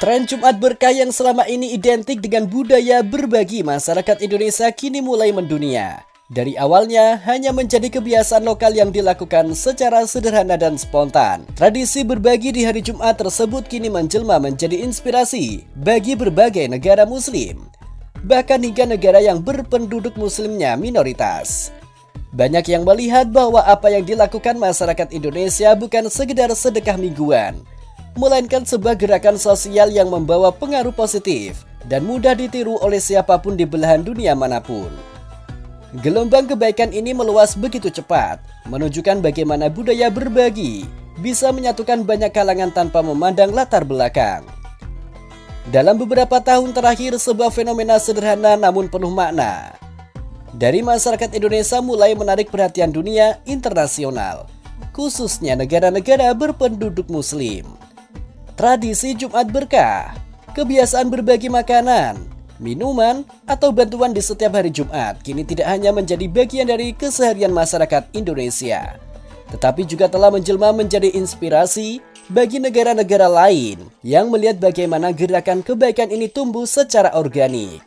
Tren Jumat Berkah yang selama ini identik dengan budaya berbagi masyarakat Indonesia kini mulai mendunia. Dari awalnya hanya menjadi kebiasaan lokal yang dilakukan secara sederhana dan spontan. Tradisi berbagi di hari Jumat tersebut kini menjelma menjadi inspirasi bagi berbagai negara muslim, bahkan hingga negara yang berpenduduk muslimnya minoritas. Banyak yang melihat bahwa apa yang dilakukan masyarakat Indonesia bukan sekedar sedekah mingguan, melainkan sebuah gerakan sosial yang membawa pengaruh positif dan mudah ditiru oleh siapapun di belahan dunia manapun. Gelombang kebaikan ini meluas begitu cepat, menunjukkan bagaimana budaya berbagi bisa menyatukan banyak kalangan tanpa memandang latar belakang. Dalam beberapa tahun terakhir, sebuah fenomena sederhana namun penuh makna dari masyarakat Indonesia mulai menarik perhatian dunia internasional, khususnya negara-negara berpenduduk muslim. Tradisi Jumat Berkah, kebiasaan berbagi makanan, minuman, atau bantuan di setiap hari Jumat kini tidak hanya menjadi bagian dari keseharian masyarakat Indonesia, tetapi juga telah menjelma menjadi inspirasi bagi negara-negara lain yang melihat bagaimana gerakan kebaikan ini tumbuh secara organik.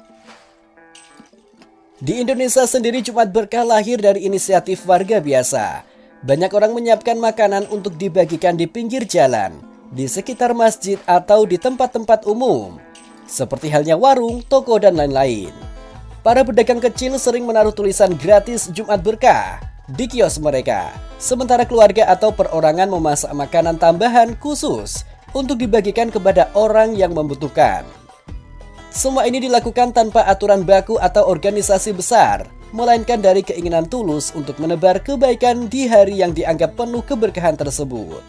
Di Indonesia sendiri, Jumat Berkah lahir dari inisiatif warga biasa. Banyak orang menyiapkan makanan untuk dibagikan di pinggir jalan, di sekitar masjid atau di tempat-tempat umum, seperti halnya warung, toko, dan lain-lain. Para pedagang kecil sering menaruh tulisan gratis Jumat Berkah di kios mereka, sementara keluarga atau perorangan memasak makanan tambahan khusus untuk dibagikan kepada orang yang membutuhkan. Semua ini dilakukan tanpa aturan baku atau organisasi besar, melainkan dari keinginan tulus untuk menebar kebaikan di hari yang dianggap penuh keberkahan tersebut.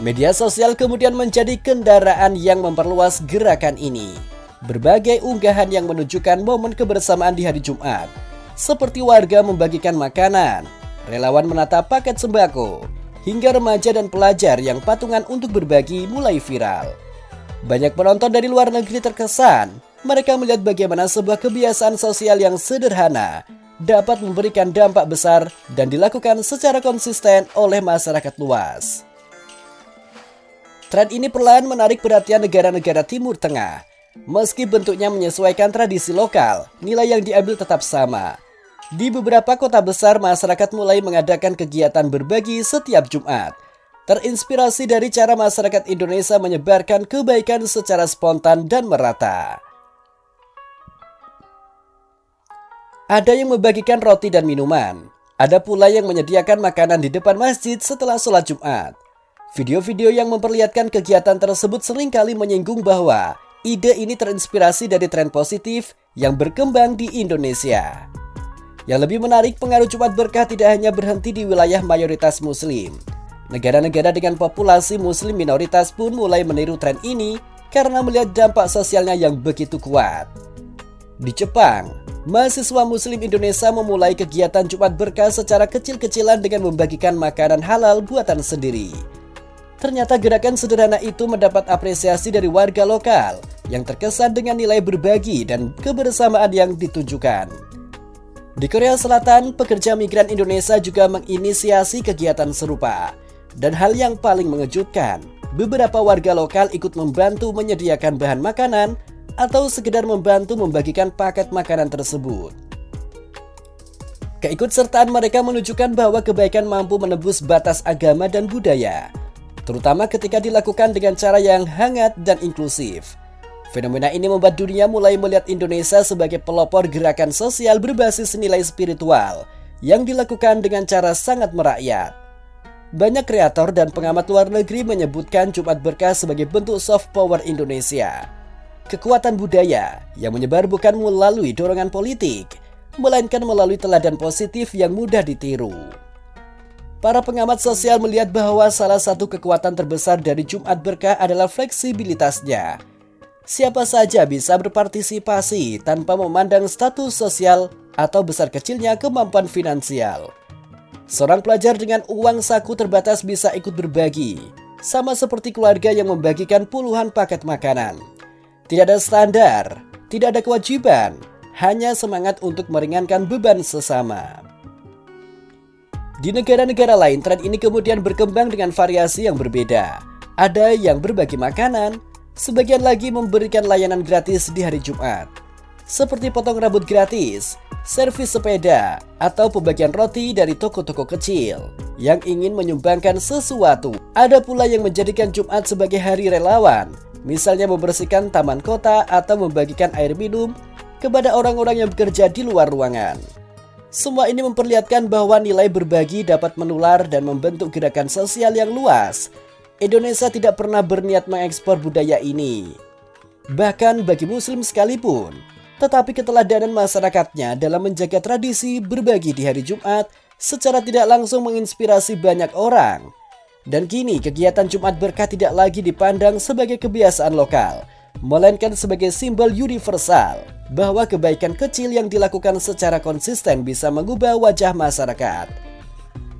Media sosial kemudian menjadi kendaraan yang memperluas gerakan ini. Berbagai unggahan yang menunjukkan momen kebersamaan di hari Jumat, seperti warga membagikan makanan, relawan menata paket sembako, hingga remaja dan pelajar yang patungan untuk berbagi mulai viral. Banyak penonton dari luar negeri terkesan. Mereka melihat bagaimana sebuah kebiasaan sosial yang sederhana dapat memberikan dampak besar dan dilakukan secara konsisten oleh masyarakat luas. Tren ini perlahan menarik perhatian negara-negara Timur Tengah. Meski bentuknya menyesuaikan tradisi lokal, nilai yang diambil tetap sama. Di beberapa kota besar, masyarakat mulai mengadakan kegiatan berbagi setiap Jumat, terinspirasi dari cara masyarakat Indonesia menyebarkan kebaikan secara spontan dan merata. Ada yang membagikan roti dan minuman, ada pula yang menyediakan makanan di depan masjid setelah sholat Jumat. Video-video yang memperlihatkan kegiatan tersebut seringkali menyinggung bahwa ide ini terinspirasi dari tren positif yang berkembang di Indonesia. Yang lebih menarik, pengaruh Jumat Berkah tidak hanya berhenti di wilayah mayoritas muslim. Negara-negara dengan populasi muslim minoritas pun mulai meniru tren ini karena melihat dampak sosialnya yang begitu kuat. Di Jepang, mahasiswa muslim Indonesia memulai kegiatan Jumat Berkah secara kecil-kecilan dengan membagikan makanan halal buatan sendiri. Ternyata gerakan sederhana itu mendapat apresiasi dari warga lokal yang terkesan dengan nilai berbagi dan kebersamaan yang ditunjukkan. Di Korea Selatan, pekerja migran Indonesia juga menginisiasi kegiatan serupa. Dan hal yang paling mengejutkan, beberapa warga lokal ikut membantu menyediakan bahan makanan atau sekedar membantu membagikan paket makanan tersebut. Keikutsertaan mereka menunjukkan bahwa kebaikan mampu menembus batas agama dan budaya, terutama ketika dilakukan dengan cara yang hangat dan inklusif. Fenomena ini membuat dunia mulai melihat Indonesia sebagai pelopor gerakan sosial berbasis nilai spiritual yang dilakukan dengan cara sangat merakyat. Banyak kreator dan pengamat luar negeri menyebutkan Jumat Berkah sebagai bentuk soft power Indonesia. Kekuatan budaya yang menyebar bukan melalui dorongan politik, melainkan melalui teladan positif yang mudah ditiru. Para pengamat sosial melihat bahwa salah satu kekuatan terbesar dari Jumat Berkah adalah fleksibilitasnya. Siapa saja bisa berpartisipasi tanpa memandang status sosial atau besar kecilnya kemampuan finansial. Seorang pelajar dengan uang saku terbatas bisa ikut berbagi, sama seperti keluarga yang membagikan puluhan paket makanan. Tidak ada standar, tidak ada kewajiban, hanya semangat untuk meringankan beban sesama. Di negara-negara lain, tren ini kemudian berkembang dengan variasi yang berbeda. Ada yang berbagi makanan, Sebagian lagi memberikan layanan gratis di hari Jumat, seperti potong rambut gratis, servis sepeda, atau pembagian roti dari toko-toko kecil yang ingin menyumbangkan sesuatu. Ada pula yang menjadikan Jumat sebagai hari relawan, misalnya membersihkan taman kota atau membagikan air minum kepada orang-orang yang bekerja di luar ruangan. Semua ini memperlihatkan bahwa nilai berbagi dapat menular dan membentuk gerakan sosial yang luas. Indonesia tidak pernah berniat mengekspor budaya ini, bahkan bagi muslim sekalipun. Tetapi keteladanan masyarakatnya dalam menjaga tradisi berbagi di hari Jumat secara tidak langsung menginspirasi banyak orang. Dan kini kegiatan Jumat Berkah tidak lagi dipandang sebagai kebiasaan lokal, melainkan sebagai simbol universal bahwa kebaikan kecil yang dilakukan secara konsisten bisa mengubah wajah masyarakat.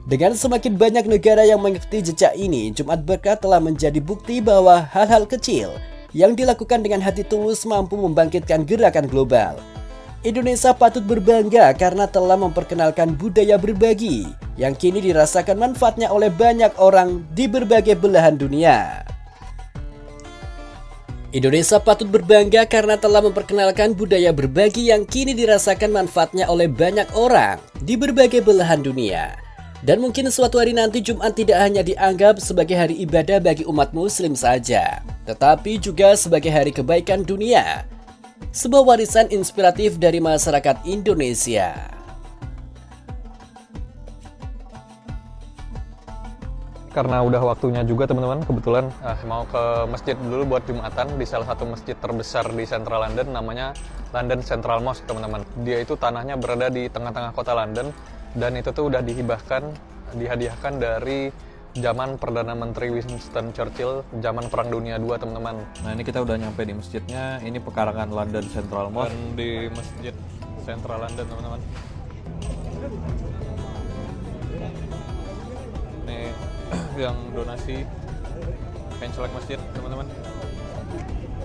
Dengan semakin banyak negara yang mengikuti jejak ini, Jumat Berkah telah menjadi bukti bahwa hal-hal kecil yang dilakukan dengan hati tulus mampu membangkitkan gerakan global. Indonesia patut berbangga karena telah memperkenalkan budaya berbagi yang kini dirasakan manfaatnya oleh banyak orang di berbagai belahan dunia. Indonesia patut berbangga karena telah memperkenalkan budaya berbagi yang kini dirasakan manfaatnya oleh banyak orang di berbagai belahan dunia. Dan mungkin suatu hari nanti Jumat tidak hanya dianggap sebagai hari ibadah bagi umat muslim saja, tetapi juga sebagai hari kebaikan dunia. Sebuah warisan inspiratif dari masyarakat Indonesia. Karena udah waktunya juga teman-teman, kebetulan mau ke masjid dulu buat Jumatan di salah satu masjid terbesar di Central London, namanya London Central Mosque teman-teman. Dia itu tanahnya berada di tengah-tengah kota London, dan itu tuh udah dihadiahkan dari zaman Perdana Menteri Winston Churchill zaman Perang Dunia II teman-teman. Nah ini kita udah nyampe di masjidnya, ini pekarangan London Central Mosque. Dan di masjid Central London teman-teman. Ini yang donasi pencelek masjid teman-teman.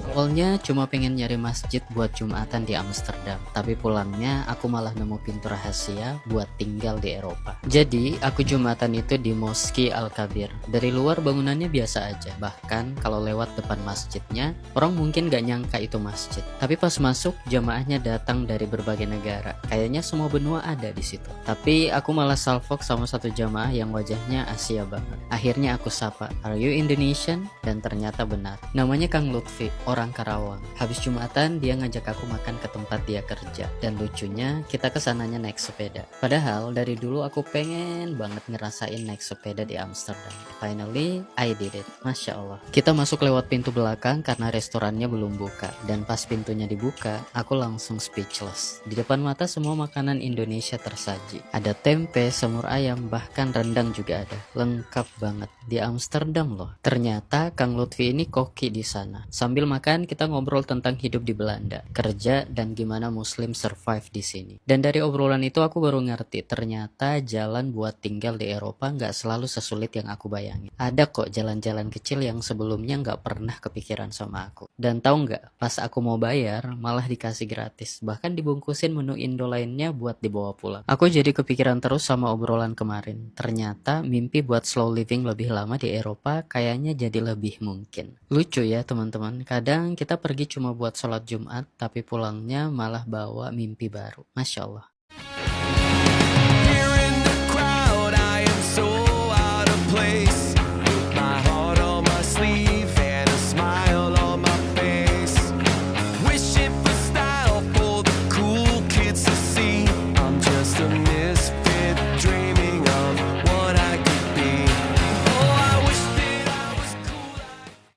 Awalnya cuma pengen nyari masjid buat Jumatan di Amsterdam, tapi pulangnya aku malah nemu pintu rahasia buat tinggal di Eropa. Jadi aku Jumatan itu di Moski Al-Kabir. Dari luar bangunannya biasa aja, bahkan kalau lewat depan masjidnya orang mungkin gak nyangka itu masjid. Tapi pas masuk jamaahnya datang dari berbagai negara, kayaknya semua benua ada di situ. Tapi aku malah salfok sama satu jamaah yang wajahnya Asia banget. Akhirnya aku sapa, "Are you Indonesian?" Dan ternyata benar, namanya Kang Lutfi, orang Karawang. Habis Jumatan dia ngajak aku makan ke tempat dia kerja, dan lucunya kita kesananya naik sepeda. Padahal dari dulu aku pengen banget ngerasain naik sepeda di Amsterdam. Finally I did it. Masya Allah. Kita masuk lewat pintu belakang karena restorannya belum buka, dan pas pintunya dibuka aku langsung speechless. Di depan mata semua makanan Indonesia tersaji. Ada tempe, semur ayam, bahkan rendang juga ada. Lengkap banget. Di Amsterdam loh. Ternyata Kang Lutfi ini koki di sana. Sambil makan kita ngobrol tentang hidup di Belanda, kerja, dan gimana muslim survive di sini. Dan dari obrolan itu aku baru ngerti ternyata jalan buat tinggal di Eropa nggak selalu sesulit yang aku bayangin. Ada kok jalan-jalan kecil yang sebelumnya nggak pernah kepikiran sama aku. Dan tahu nggak, pas aku mau bayar malah dikasih gratis, bahkan dibungkusin menu Indo lainnya buat dibawa pulang. Aku jadi kepikiran terus sama obrolan kemarin. Ternyata mimpi buat slow living lebih lama di Eropa kayaknya jadi lebih mungkin. Lucu ya teman-teman, kadang kita pergi cuma buat sholat Jumat, tapi pulangnya malah bawa mimpi baru. Masya Allah.